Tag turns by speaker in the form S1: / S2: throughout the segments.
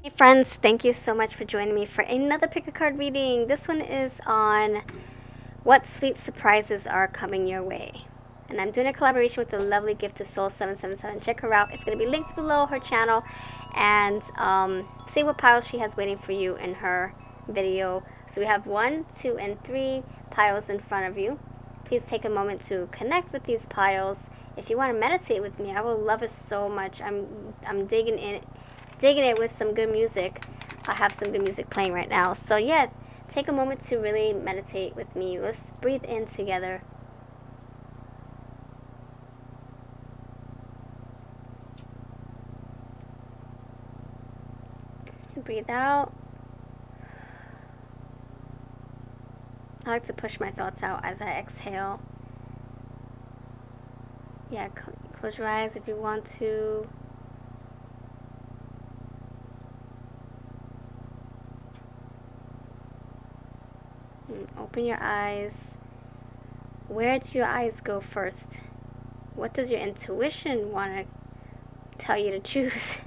S1: Hey friends, thank you so much for joining me for another pick a card reading. This one is on what sweet surprises are coming your way. And I'm doing a collaboration with the lovely Gift of Soul 777. Check her out. It's going to be linked below her channel. And see what piles she has waiting for you in her video. So we have 1, 2, and 3 piles in front of you. Please take a moment to connect with these piles. If you want to meditate with me, I will love it so much. I'm digging it with some good music. I have some good music playing right now. So yeah, take a moment to really meditate with me. Let's breathe in together. Breathe out. I like to push my thoughts out as I exhale. Yeah, close your eyes if you want to. Open your eyes. Where do your eyes go first? What does your intuition want to tell you to choose?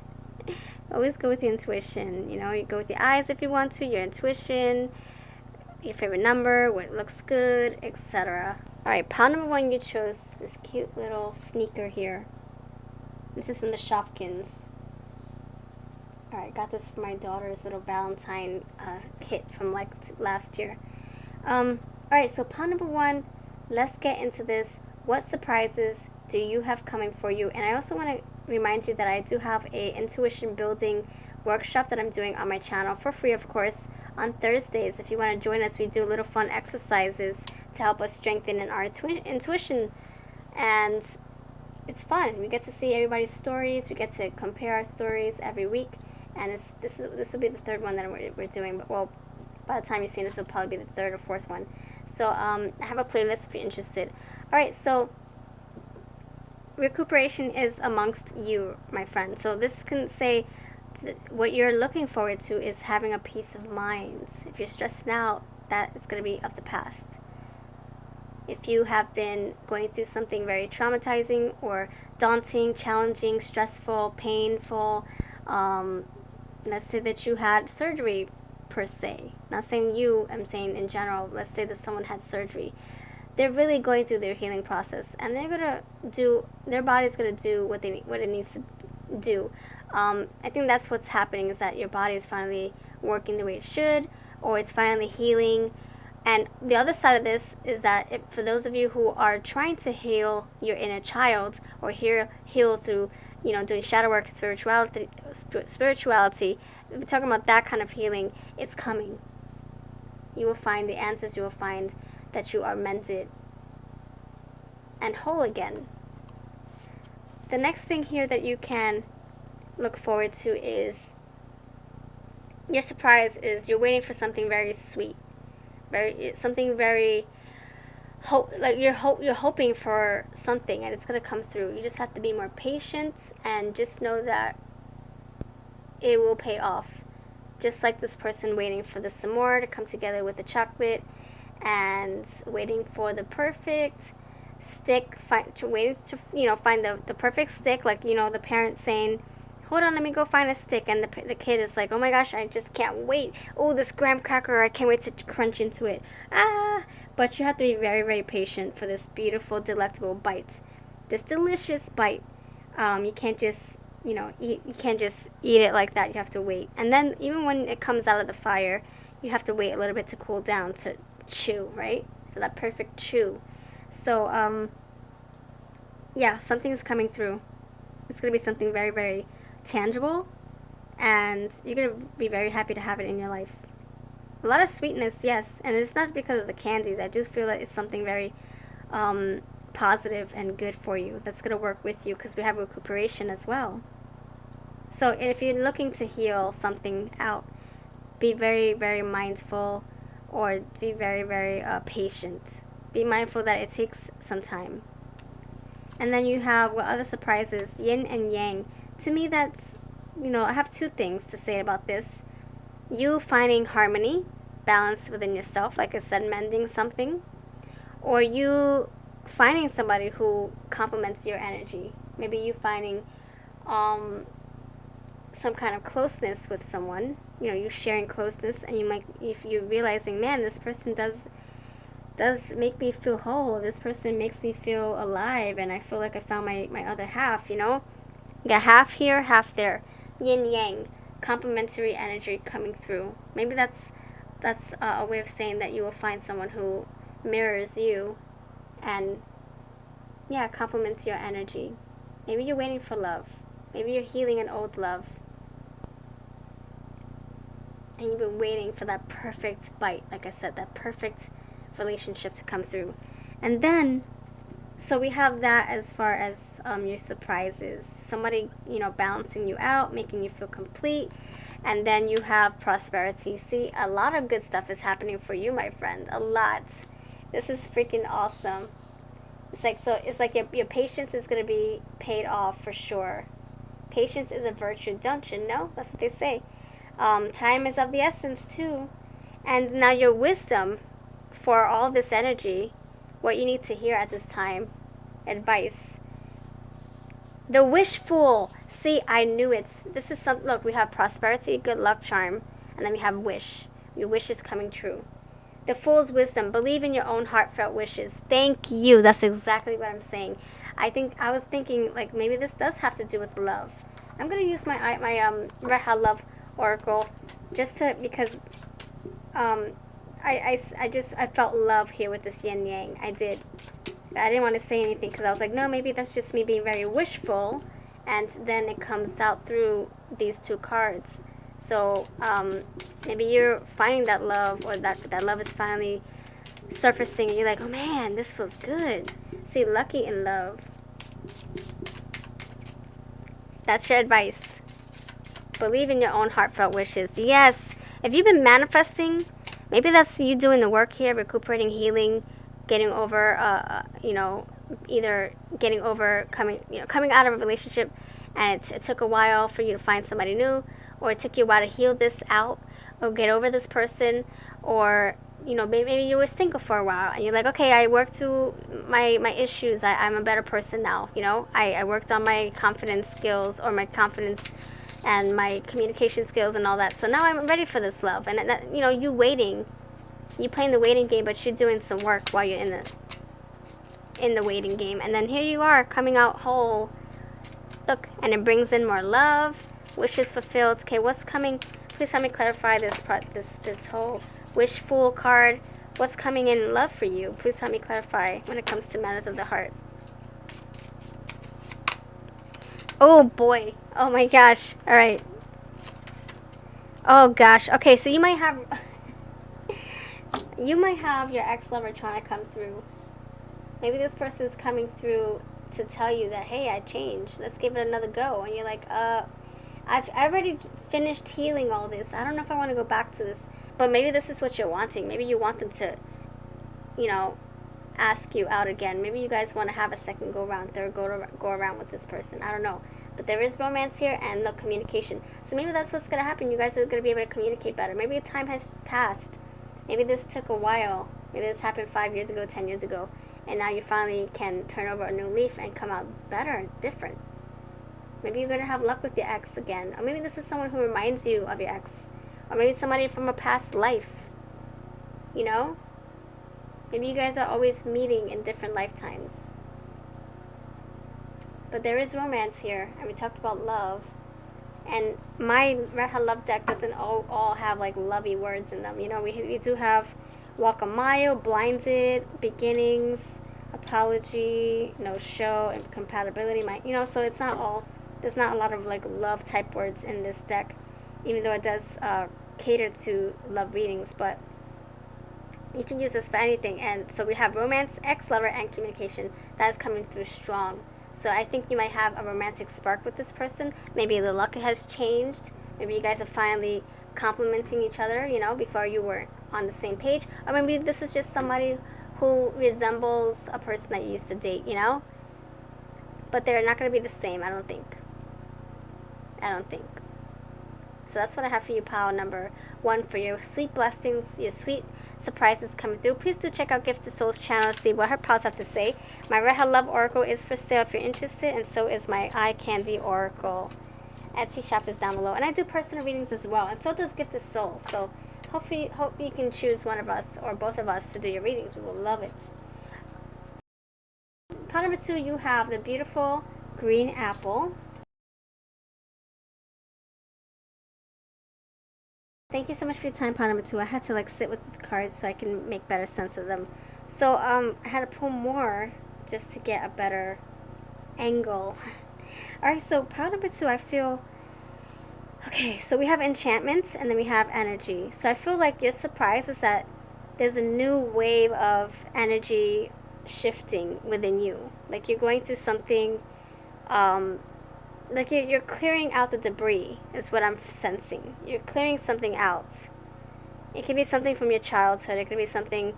S1: Always go with your intuition. You know, you go with your eyes if you want to, your intuition, your favorite number, what looks good, etc. Alright, pile number 1, you chose this cute little sneaker here. This is from the Shopkins. Alright, got this for my daughter's little Valentine kit from like last year. Alright, so pile number 1, let's get into this. What surprises do you have coming for you? And I also want to remind you that I do have a intuition building workshop that I'm doing on my channel for free, of course, on Thursdays. If you want to join us, we do little fun exercises to help us strengthen in our intuition, and it's fun. We get to see everybody's stories. We get to compare our stories every week, and this will be the 3rd one that we're doing. But well, by the time you see this, will probably be the 3rd or 4th one. So I have a playlist if you're interested. All right, so recuperation is amongst you, my friend. So this can say what you're looking forward to is having a peace of mind. If you're stressed out, that is going to be of the past. If you have been going through something very traumatizing or daunting, challenging, stressful, painful, let's say that you had surgery per se. Not saying you, I'm saying in general. Let's say that someone had surgery. They're really going through their healing process, and their body's gonna do what it needs to do. I think that's what's happening, is that your body is finally working the way it should, or it's finally healing. And the other side of this is that for those of you who are trying to heal your inner child, or heal through, doing shadow work, spirituality, if we're talking about that kind of healing, it's coming. You will find the answers. You will find that you are mended and whole again. The next thing here that you can look forward to is your surprise. Is you're waiting for something very sweet, something very you're hoping for something, and it's going to come through. You just have to be more patient and just know that it will pay off. Just like this person waiting for the s'more to come together with the chocolate, and waiting for the perfect stick, waiting to find the perfect stick, like the parent saying, hold on, let me go find a stick, and the kid is like, oh my gosh, I just can't wait. Oh, this graham cracker, I can't wait to crunch into it. But you have to be very, very patient for this beautiful, delectable bite, this delicious bite. You can't just you can't just eat it like that. You have to wait, and then even when it comes out of the fire, you have to wait a little bit to cool down to chew, right? For that perfect chew. So yeah, something's coming through. It's going to be something very, very tangible, and you're going to be very happy to have it in your life. A lot of sweetness, yes, and it's not because of the candies. I do feel that it's something very positive and good for you that's going to work with you, because we have recuperation as well. So if you're looking to heal something out, be very, very mindful, or be very, very patient. Be mindful that it takes some time. And then you have what other surprises, yin and yang. To me, that's, I have 2 things to say about this. You finding harmony, balance within yourself, like I said, mending something, or you finding somebody who complements your energy. Maybe you finding some kind of closeness with someone, you know, you sharing closeness, and you might, if you're realizing, man, this person does make me feel whole, this person makes me feel alive, and I feel like I found my other half, you know. You got half here, half there, yin yang, complementary energy coming through. Maybe that's a way of saying that you will find someone who mirrors you and, yeah, complements your energy. Maybe you're waiting for love. Maybe you're healing an old love. And you've been waiting for that perfect bite, like I said, that perfect relationship to come through. And then, so we have that as far as your surprises. Somebody, you know, balancing you out, making you feel complete. And then you have prosperity. See, a lot of good stuff is happening for you, my friend. A lot. This is freaking awesome. It's like, so it's like your patience is going to be paid off for sure. Patience is a virtue, don't you know? That's what they say. Time is of the essence too. And now your wisdom for all this energy, what you need to hear at this time, advice. The wish fool. See, I knew it. This is some, look, we have prosperity, good luck, charm, and then we have wish. Your wish is coming true. The fool's wisdom. Believe in your own heartfelt wishes. Thank you. That's exactly what I'm saying. I was thinking, like, maybe this does have to do with love. I'm gonna use my Red Hat Love Oracle just to, because I felt love here with this yin yang. I did. I didn't want to say anything because I was like, no, maybe that's just me being very wishful, and then it comes out through these two cards. So maybe you're finding that love, or that love is finally surfacing, and you're like, oh man, this feels good. See, lucky in love. That's your advice. Believe in your own heartfelt wishes. Yes. If you've been manifesting, maybe that's you doing the work here, recuperating, healing, getting over, you know, either getting over coming out of a relationship, and it took a while for you to find somebody new, or it took you a while to heal this out, or get over this person, or, you know, maybe you were single for a while, and you're like, okay, I worked through my issues, I'm a better person now, you know, I worked on my confidence skills, or my confidence and my communication skills and all that, so now I'm ready for this love. And that, you know, you playing the waiting game, but you're doing some work while you're in the waiting game, and then here you are coming out whole. Look, and it brings in more love, wishes fulfilled. Okay, what's coming? Please help me clarify this part, this whole wish fool card. What's coming in love for you? Please help me clarify when it comes to matters of the heart. Oh boy. Oh my gosh. All right. Oh gosh. Okay, so you might have your ex-lover trying to come through. Maybe this person is coming through to tell you that, hey, I changed. Let's give it another go. And you're like, I've already finished healing all this. I don't know if I want to go back to this. But maybe this is what you're wanting. Maybe you want them to, you know, ask you out again. Maybe you guys want to have a second go around, third go around with this person. I don't know. But there is romance here and the communication. So maybe that's what's going to happen. You guys are going to be able to communicate better. Maybe time has passed. Maybe this took a while. Maybe this happened 5 years ago, 10 years ago. And now you finally can turn over a new leaf and come out better, different. Maybe you're going to have luck with your ex again. Or maybe this is someone who reminds you of your ex. Or maybe somebody from a past life. You know? Maybe you guys are always meeting in different lifetimes. But there is romance here. And we talked about love. And my Red Hat Love deck doesn't all have like lovey words in them. You know, we do have Walk a Mile, Blinded, Beginnings, Apology, No Show, and Compatibility. You know, so it's not all, there's not a lot of like love type words in this deck, even though it does cater to love readings, but you can use this for anything. And so we have romance, ex-lover, and communication. That is coming through strong. So I think you might have a romantic spark with this person. Maybe the luck has changed. Maybe you guys are finally complimenting each other, you know, before you were on the same page. Or maybe this is just somebody who resembles a person that you used to date, you know. But they're not going to be the same, I don't think. So that's what I have for you, pile number 1, for your sweet blessings, your sweet surprises coming through. Please do check out Gifted Souls channel to see what her pals have to say. My Red Hat Love Oracle is for sale if you're interested, and so is my Eye Candy Oracle. Etsy shop is down below. And I do personal readings as well. And so does Gift of Soul. So hope you can choose one of us or both of us to do your readings. We will love it. Pile number 2, you have the beautiful green apple. Thank you so much for your time, pile number 2. I had to like sit with the cards so I can make better sense of them. So I had to pull more just to get a better angle. Alright, so pile number 2, I feel... Okay, so we have enchantment and then we have energy. So I feel like your surprise is that there's a new wave of energy shifting within you. Like you're going through something, like you're clearing out the debris is what I'm sensing. You're clearing something out. It could be something from your childhood. It could be something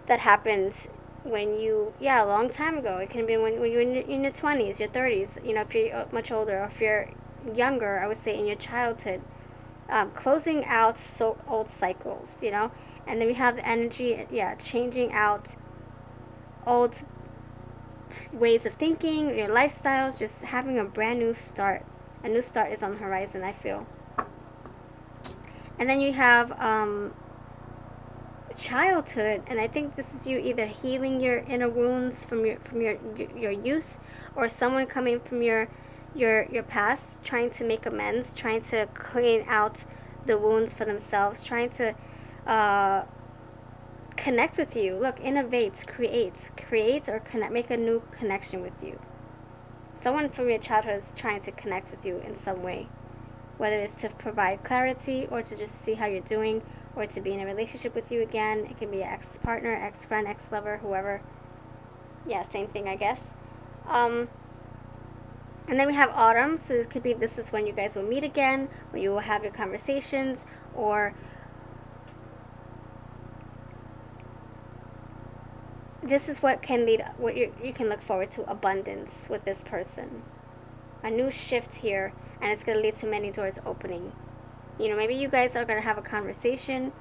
S1: that happened when you, a long time ago. It can be when you were in your 20s, your 30s, you know, if you're much older, or if you're younger, I would say in your childhood. Closing out old cycles, you know. And then we have the energy, changing out old ways of thinking, your lifestyles, just having a brand new start. A new start is on the horizon, I feel. And then you have childhood, and I think this is you either healing your inner wounds from your youth, or someone coming from your past, trying to make amends, trying to clean out the wounds for themselves, trying to connect with you. Look, innovate, create or connect, make a new connection with you. Someone from your childhood is trying to connect with you in some way, whether it's to provide clarity or to just see how you're doing, or to be in a relationship with you again. It can be an ex-partner, ex-friend, ex-lover, whoever. Yeah, same thing, I guess. And then we have autumn, so this could be, this is when you guys will meet again, when you will have your conversations, or this is what can lead, what you can look forward to, abundance with this person. A new shift here, and it's going to lead to many doors opening. You know, maybe you guys are going to have a conversation.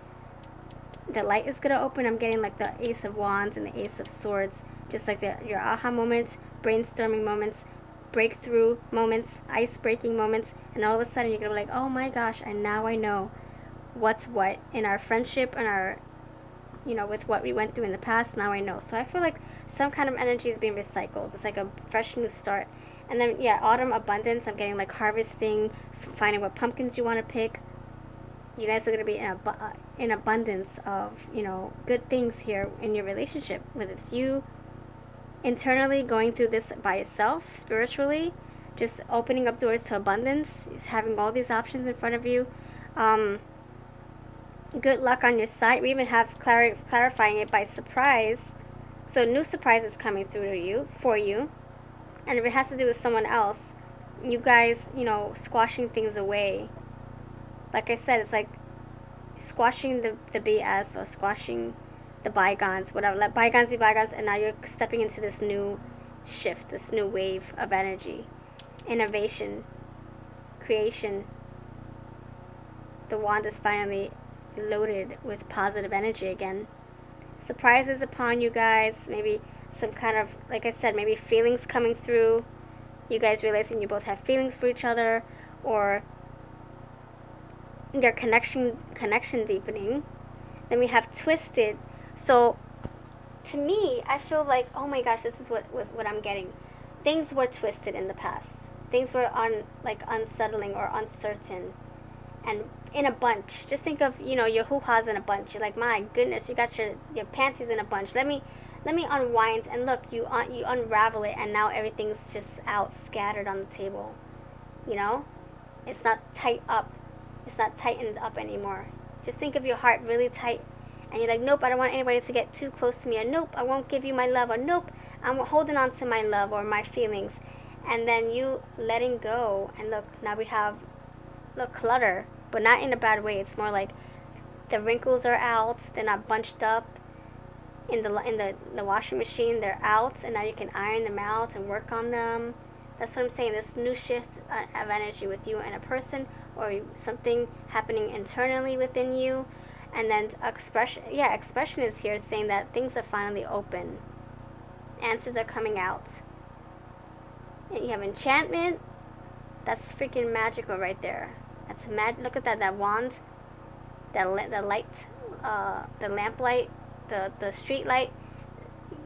S1: The light is going to open. I'm getting like the Ace of Wands and the Ace of Swords, just like your aha moments, brainstorming moments, breakthrough moments, ice-breaking moments, and all of a sudden you're going to be like, oh my gosh, and now I know what's what in our friendship and our, you know, with what we went through in the past. Now I know. So I feel like some kind of energy is being recycled. It's like a fresh new start. And then, autumn abundance. I'm getting like harvesting, finding what pumpkins you want to pick. You guys are going to be in abundance of, you know, good things here in your relationship. Whether it's you internally going through this by yourself, spiritually, just opening up doors to abundance, having all these options in front of you. Good luck on your side. We even have clarifying it by surprise. So new surprises coming through to you, for you. And if it has to do with someone else, you guys, you know, squashing things away. Like I said, it's like squashing the BS, or squashing the bygones, whatever. Let bygones be bygones, and now you're stepping into this new shift, this new wave of energy. Innovation, creation. The wand is finally loaded with positive energy again. Surprises upon you guys. Maybe some kind of, like I said, maybe feelings coming through. You guys realizing you both have feelings for each other, or your connection deepening. Then we have twisted. So to me, I feel like, oh my gosh, this is what I'm getting. Things were twisted in the past. Things were unsettling or uncertain, and in a bunch. Just think of, you know, your hoo-ha's in a bunch. You're like, my goodness, you got your panties in a bunch. Let me unwind, and look, you unravel it, and now everything's just out, scattered on the table. You know, it's not tight up. It's not tightened up anymore. Just think of your heart really tight, and you're like, nope, I don't want anybody to get too close to me, or nope, I won't give you my love, or nope, I'm holding on to my love or my feelings. And then you letting go, and look, now we have clutter, but not in a bad way. It's more like the wrinkles are out, they're not bunched up in the washing machine. They're out, and now you can iron them out and work on them. That's what I'm saying. This new shift of energy with you and a person, or something happening internally within you. And then expression is here, saying that things are finally open. Answers are coming out. And you have enchantment, That's freaking magical right there. That's look at that, that wand, the light, the lamp light, the street light,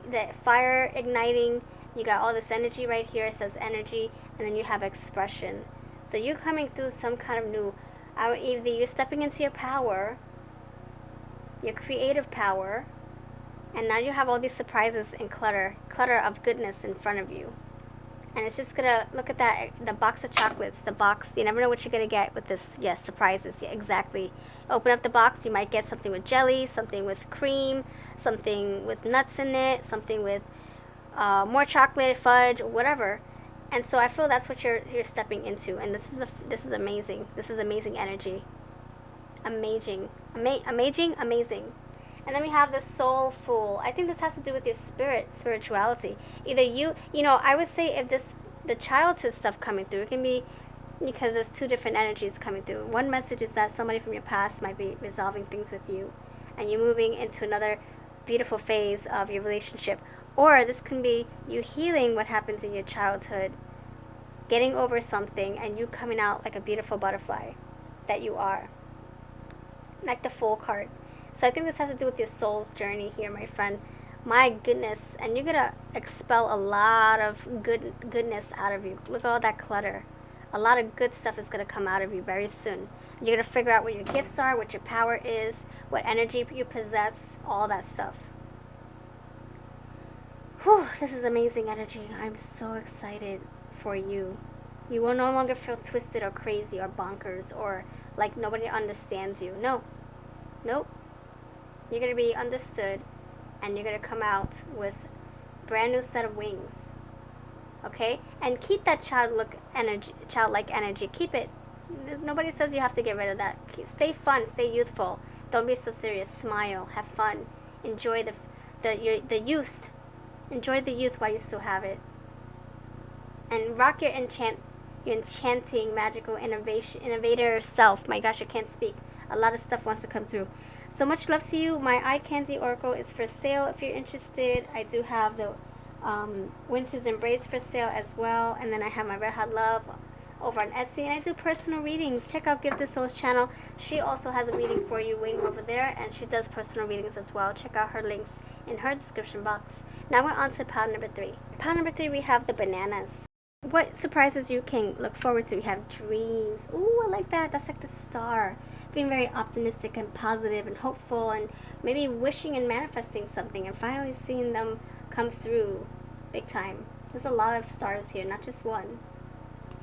S1: the fire igniting. You got all this energy right here. It says energy, and then you have expression. So you're coming through some kind of new, either you're stepping into your power, your creative power, and now you have all these surprises and clutter of goodness in front of you. And it's just gonna, look at that, the box of chocolates, the box, you never know what you're gonna get with this. Yes, surprises. Yeah, exactly. Open up the box, you might get something with jelly, something with cream, something with nuts in it, something with more chocolate, fudge, whatever. And so I feel that's what you're stepping into, and this is amazing. This is amazing energy. Amazing. Amazing. And then we have the Soulful. I think this has to do with your spirituality. Either you know, I would say if the childhood stuff coming through, it can be because there's two different energies coming through. One message is that somebody from your past might be resolving things with you, and you're moving into another beautiful phase of your relationship. Or this can be you healing what happens in your childhood, getting over something, and you coming out like a beautiful butterfly that you are. Like the Fool card. So I think this has to do with your soul's journey here, my friend. My goodness. And you're going to expel a lot of goodness out of you. Look at all that clutter. A lot of good stuff is going to come out of you very soon. You're going to figure out what your gifts are, what your power is, what energy you possess, all that stuff. Whew, this is amazing energy. I'm so excited for you. You will no longer feel twisted or crazy or bonkers or like nobody understands you. No. Nope. You're going to be understood, and you're going to come out with a brand new set of wings. Okay? And keep that childlike energy. Keep it. Nobody says you have to get rid of that. Stay fun. Stay youthful. Don't be so serious. Smile. Have fun. Enjoy the youth. Enjoy the youth while you still have it. And rock your enchanting, magical innovator self. My gosh, I can't speak. A lot of stuff wants to come through. So much love to you. My eye candy oracle is for sale if you're interested. I do have the Winter's Embrace for sale as well. And then I have my Red Hot Love over on Etsy. And I do personal readings. Check out Give the Souls channel. She also has a reading for you waiting over there. And she does personal readings as well. Check out her links in her description box. Now we're on to pile number 3. Pile number 3, we have the bananas. What surprises you can look forward to? We have dreams. Ooh, I like that. That's like the star. Being very optimistic and positive and hopeful, and maybe wishing and manifesting something and finally seeing them come through big time. There's a lot of stars here, not just one.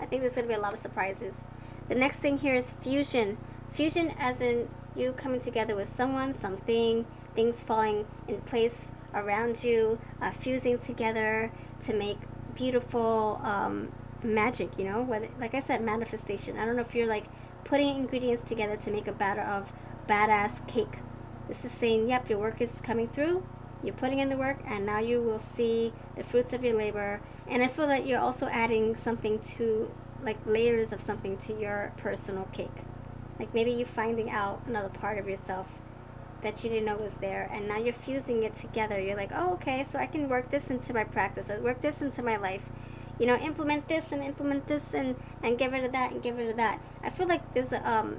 S1: I think there's going to be a lot of surprises. The next thing here is fusion. Fusion as in you coming together with someone, something, things falling in place around you, fusing together to make beautiful magic, you know, whether, like I said, manifestation. I don't know if you're like putting ingredients together to make a batter of badass cake. This is saying, yep, your work is coming through, you're putting in the work, and now you will see the fruits of your labor. And I feel that you're also adding something to, like layers of something to your personal cake. Like maybe you're finding out another part of yourself that you didn't know was there, and now you're fusing it together. You're like, oh, okay, so I can work this into my practice, or work this into my life, you know, implement this and get rid of that and get rid of that. I feel like there's a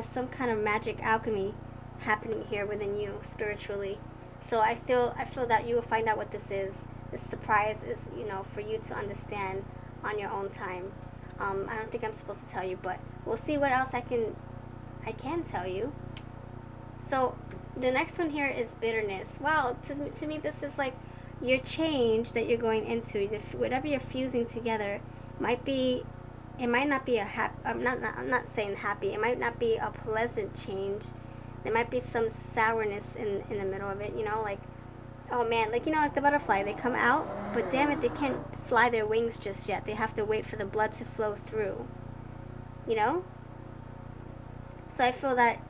S1: some kind of magic alchemy happening here within you spiritually. So I feel that you will find out what this is. This surprise is, you know, for you to understand on your own time. I don't think I'm supposed to tell you, but we'll see what else I can tell you. So the next one here is bitterness. Wow, to me this is like your change that you're going into. Whatever you're fusing together might be, it might not be a I'm not saying happy. It might not be a pleasant change. There might be some sourness in the middle of it. You know, like, oh man, like, you know, like the butterfly, they come out, but damn it, they can't fly their wings just yet. They have to wait for the blood to flow through. You know. So I feel that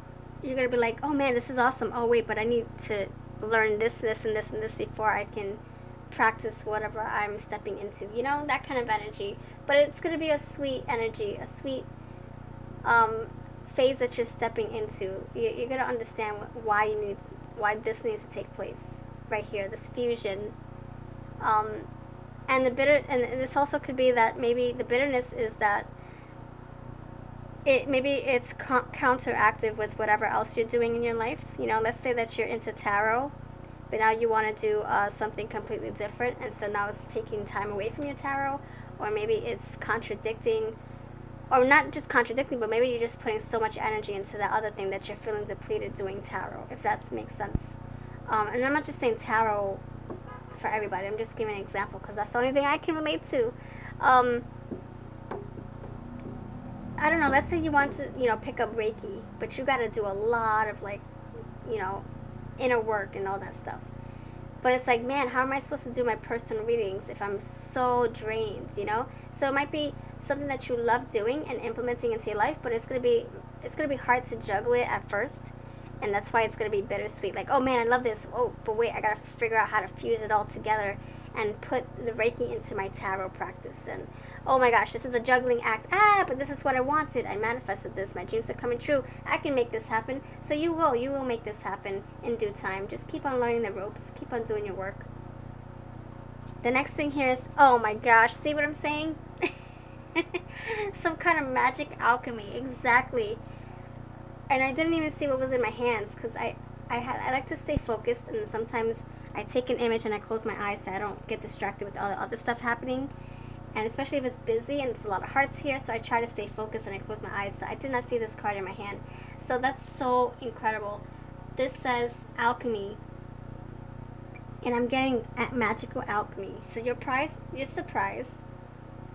S1: you're going to be like, oh man, this is awesome. Oh wait, but I need to learn this, and this before I can practice whatever I'm stepping into. You know, that kind of energy. But it's going to be a sweet energy, a sweet phase that you're stepping into. You're going to understand why this needs to take place right here, this fusion. And this also could be that maybe the bitterness is that maybe it's counteractive with whatever else you're doing in your life. You know, let's say that you're into tarot, but now you want to do something completely different, and so now it's taking time away from your tarot, or maybe it's contradicting, or not just contradicting, but maybe you're just putting so much energy into that other thing that you're feeling depleted doing tarot, if that makes sense. And I'm not just saying tarot for everybody, I'm just giving an example because that's the only thing I can relate to. I don't know, let's say you want to, pick up Reiki, but you got to do a lot of, like, inner work and all that stuff. But it's like, man, how am I supposed to do my personal readings if I'm so drained, So it might be something that you love doing and implementing into your life, but it's gonna be hard to juggle it at first, and that's why it's gonna be bittersweet. Like, oh man, I love this. Oh, but wait, I gotta figure out how to fuse it all together and put the Reiki into my tarot practice. And oh my gosh, this is a juggling act. But this is what I wanted. I manifested this. My dreams are coming true. I can make this happen. So you will make this happen in due time. Just keep on learning the ropes. Keep on doing your work. The next thing here is, oh my gosh, see what I'm saying? Some kind of magic alchemy, exactly. And I didn't even see what was in my hands because I like to stay focused, and sometimes I take an image and I close my eyes so I don't get distracted with all the other stuff happening. And especially if it's busy and it's a lot of hearts here, so I try to stay focused and I close my eyes. So I did not see this card in my hand. So that's so incredible. This says alchemy, and I'm getting at magical alchemy. So your surprise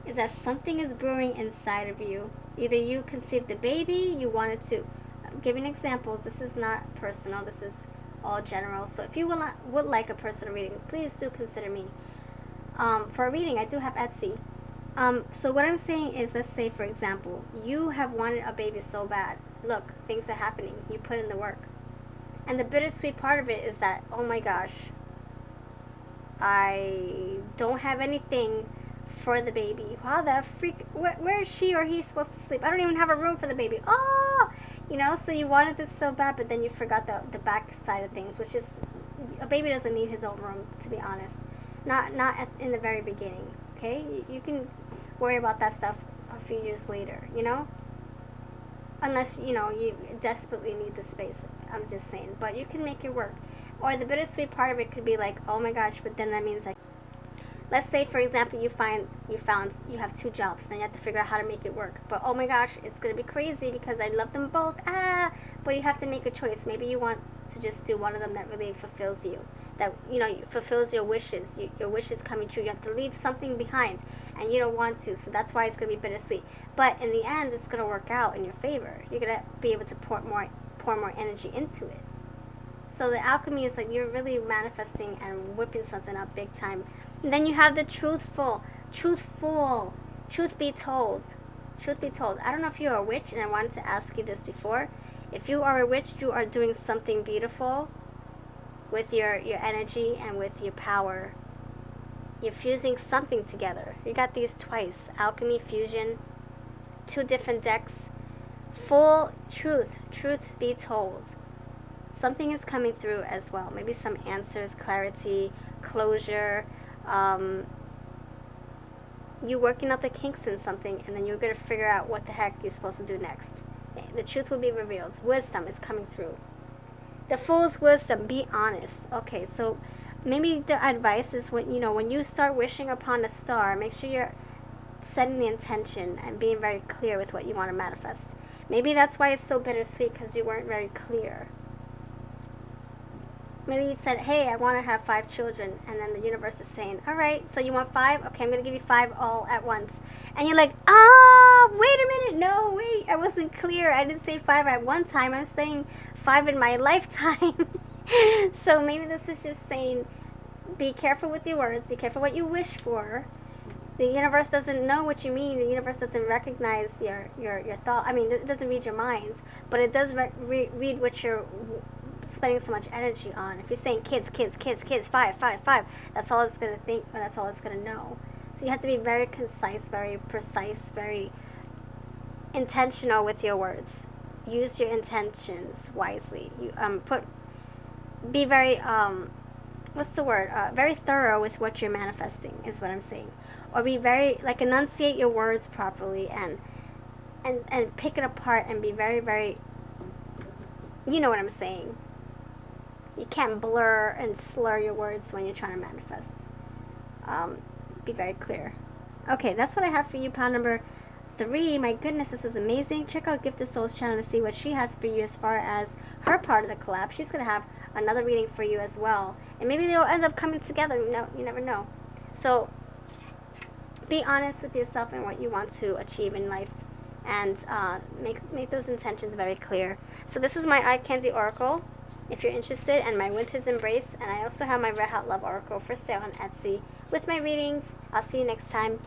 S1: is that something is brewing inside of you. Either you conceived the baby, you wanted to. I'm giving examples. This is not personal. This is all general. So if you would like a personal reading, please do consider me. For a reading, I do have Etsy. So what I'm saying is, let's say, for example, you have wanted a baby so bad. Look, things are happening. You put in the work. And the bittersweet part of it is that, oh my gosh, I don't have anything for the baby. How the freak, where is she or he supposed to sleep? I don't even have a room for the baby. Oh, so you wanted this so bad, but then you forgot the back side of things, which is, a baby doesn't need his own room, to be honest. Not in the very beginning, okay? You can worry about that stuff a few years later, Unless, you desperately need the space, I'm just saying. But you can make it work. Or the bittersweet part of it could be like, oh my gosh, but then that means, like, let's say, for example, you have 2 jobs, then you have to figure out how to make it work. But oh my gosh, it's going to be crazy because I love them both. But you have to make a choice. Maybe you want to just do one of them that really fulfills you. That, fulfills your wishes. Your wishes coming true. You have to leave something behind, and you don't want to. So that's why it's going to be bittersweet. But in the end, it's going to work out in your favor. You're going to be able to pour more energy into it. So the alchemy is like you're really manifesting and whipping something up big time. And then you have the truthful. Truth be told. I don't know if you're a witch, and I wanted to ask you this before. If you are a witch, you are doing something beautiful with your energy and with your power. You're fusing something together. You got these twice. Alchemy, fusion, 2 different decks. Full truth be told. Something is coming through as well. Maybe some answers, clarity, closure. You working out the kinks in something, and then you're going to figure out what the heck you're supposed to do next. The truth will be revealed. Wisdom is coming through. The Fool's wisdom, be honest. Okay, so maybe the advice is when you start wishing upon a star, make sure you're setting the intention and being very clear with what you want to manifest. Maybe that's why it's so bittersweet, because you weren't very clear. Maybe you said, hey, I want to have 5 children, and then the universe is saying, all right, so you want 5? Okay, I'm going to give you 5 all at once. And you're like, wait a minute, no, wait, I wasn't clear. I didn't say 5 at one time. I'm saying 5 in my lifetime. So maybe this is just saying, be careful with your words, be careful what you wish for. The universe doesn't know what you mean. The universe doesn't recognize your thought. I mean, it doesn't read your minds, but it does read what you're spending so much energy on. If you're saying kids, 5, that's all it's going to think, or that's all it's going to know. So you have to be very concise, very precise, very intentional with your words. Use your intentions wisely. Be very what's the word? Very thorough with what you're manifesting is what I'm saying. Or be very, like, enunciate your words properly and pick it apart and be very, very, you know what I'm saying. You can't blur and slur your words when you're trying to manifest. Be very clear. Okay, that's what I have for you, pile number 3. My goodness, this was amazing. Check out Gifted Souls channel to see what she has for you as far as her part of the collab. She's going to have another reading for you as well. And maybe they'll end up coming together. You never know. So, be honest with yourself and what you want to achieve in life. And make those intentions very clear. So this is my Eye Candy Oracle, if you're interested, and my Winter's Embrace. And I also have my Red Hot Love Oracle for sale on Etsy with my readings. I'll see you next time.